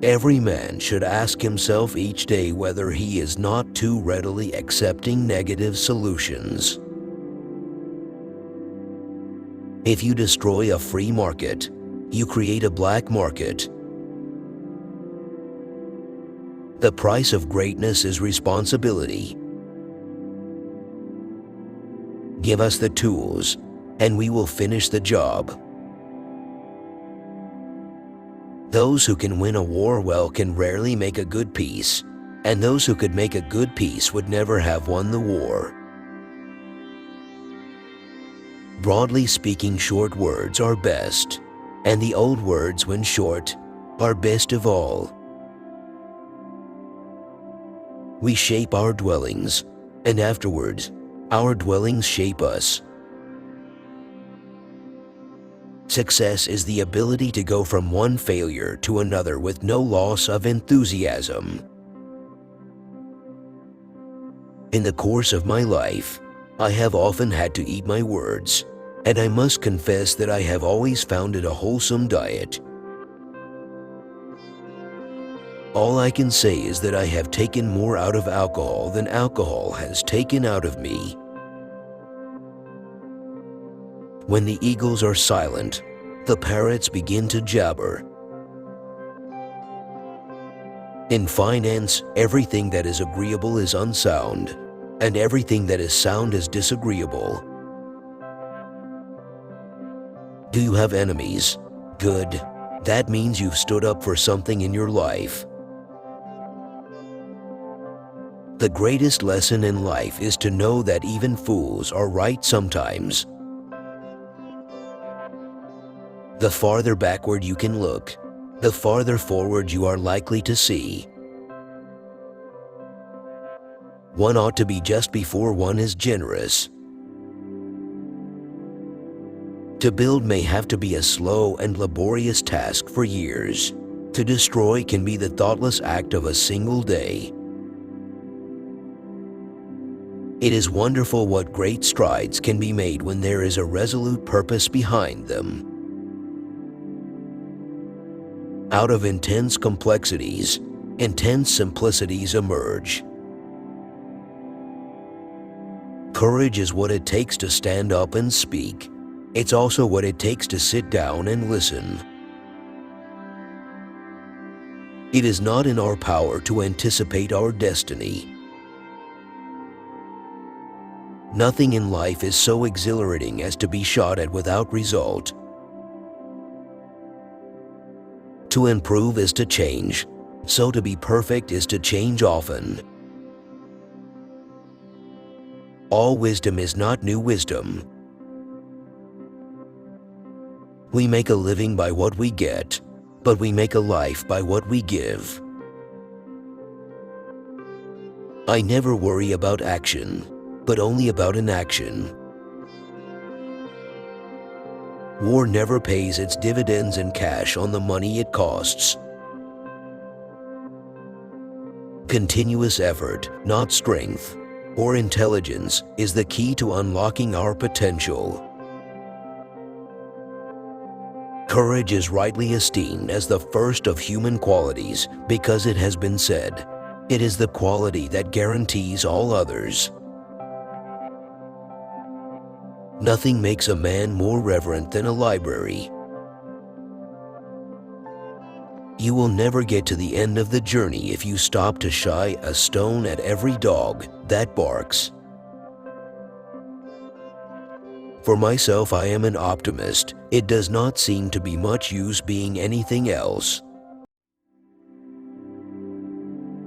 Every man should ask himself each day whether he is not too readily accepting negative solutions. If you destroy a free market, you create a black market. The price of greatness is responsibility. Give us the tools, and we will finish the job. Those who can win a war well can rarely make a good peace, and those who could make a good peace would never have won the war. Broadly speaking, short words are best, and the old words, when short, are best of all. We shape our dwellings, and afterwards, our dwellings shape us. Success is the ability to go from one failure to another with no loss of enthusiasm. In the course of my life, I have often had to eat my words, and I must confess that I have always found it a wholesome diet. All I can say is that I have taken more out of alcohol than alcohol has taken out of me. When the eagles are silent, the parrots begin to jabber. In finance, everything that is agreeable is unsound, and everything that is sound is disagreeable. Do you have enemies? Good. That means you've stood up for something in your life. The greatest lesson in life is to know that even fools are right sometimes. The farther backward you can look, the farther forward you are likely to see. One ought to be just before one is generous. To build may have to be a slow and laborious task for years. To destroy can be the thoughtless act of a single day. It is wonderful what great strides can be made when there is a resolute purpose behind them. Out of intense complexities, intense simplicities emerge. Courage is what it takes to stand up and speak. It's also what it takes to sit down and listen. It is not in our power to anticipate our destiny. Nothing in life is so exhilarating as to be shot at without result. To improve is to change, so to be perfect is to change often. All wisdom is not new wisdom. We make a living by what we get, but we make a life by what we give. I never worry about action, but only about inaction. War never pays its dividends in cash on the money it costs. Continuous effort, not strength or intelligence, is the key to unlocking our potential. Courage is rightly esteemed as the first of human qualities because it has been said, it is the quality that guarantees all others. Nothing makes a man more reverent than a library. You will never get to the end of the journey if you stop to shy a stone at every dog that barks. For myself, I am an optimist. It does not seem to be much use being anything else.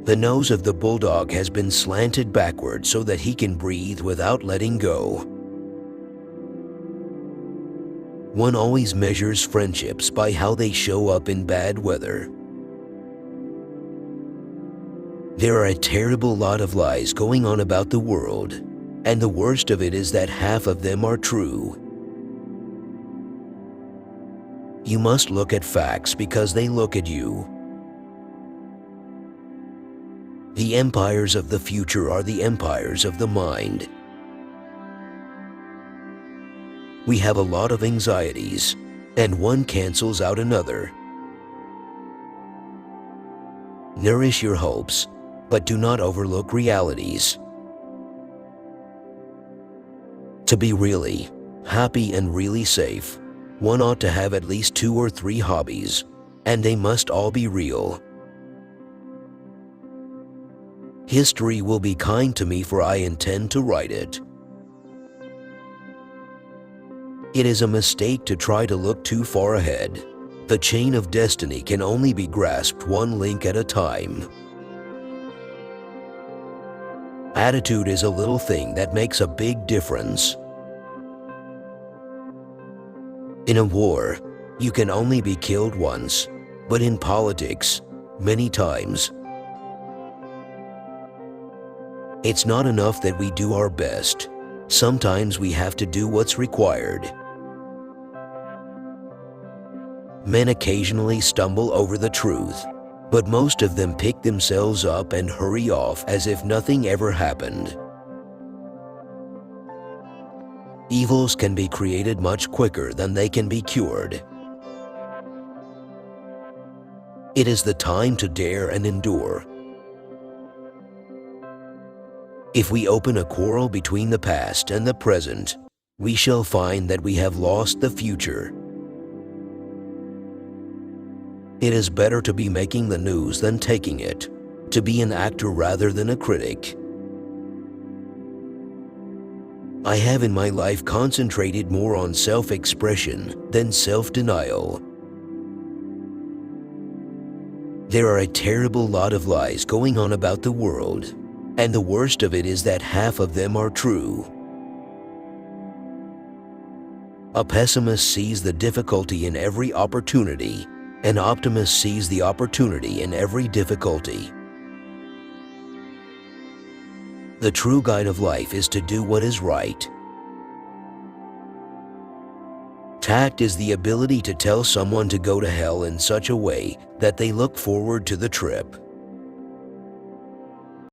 The nose of the bulldog has been slanted backward so that he can breathe without letting go. One always measures friendships by how they show up in bad weather. There are a terrible lot of lies going on about the world, and the worst of it is that half of them are true. You must look at facts because they look at you. The empires of the future are the empires of the mind. We have a lot of anxieties, and one cancels out another. Nourish your hopes, but do not overlook realities. To be really happy and really safe, one ought to have at least 2 or 3 hobbies, and they must all be real. History will be kind to me, for I intend to write it. It is a mistake to try to look too far ahead. The chain of destiny can only be grasped one link at a time. Attitude is a little thing that makes a big difference. In a war, you can only be killed once, but in politics, many times. It's not enough that we do our best. Sometimes we have to do what's required. Men occasionally stumble over the truth, but most of them pick themselves up and hurry off as if nothing ever happened. Evils can be created much quicker than they can be cured. It is the time to dare and endure. If we open a quarrel between the past and the present, we shall find that we have lost the future. It is better to be making the news than taking it, to be an actor rather than a critic. I have in my life concentrated more on self-expression than self-denial. There are a terrible lot of lies going on about the world, and the worst of it is that half of them are true. A pessimist sees the difficulty in every opportunity. An optimist sees the opportunity in every difficulty. The true guide of life is to do what is right. Tact is the ability to tell someone to go to hell in such a way that they look forward to the trip.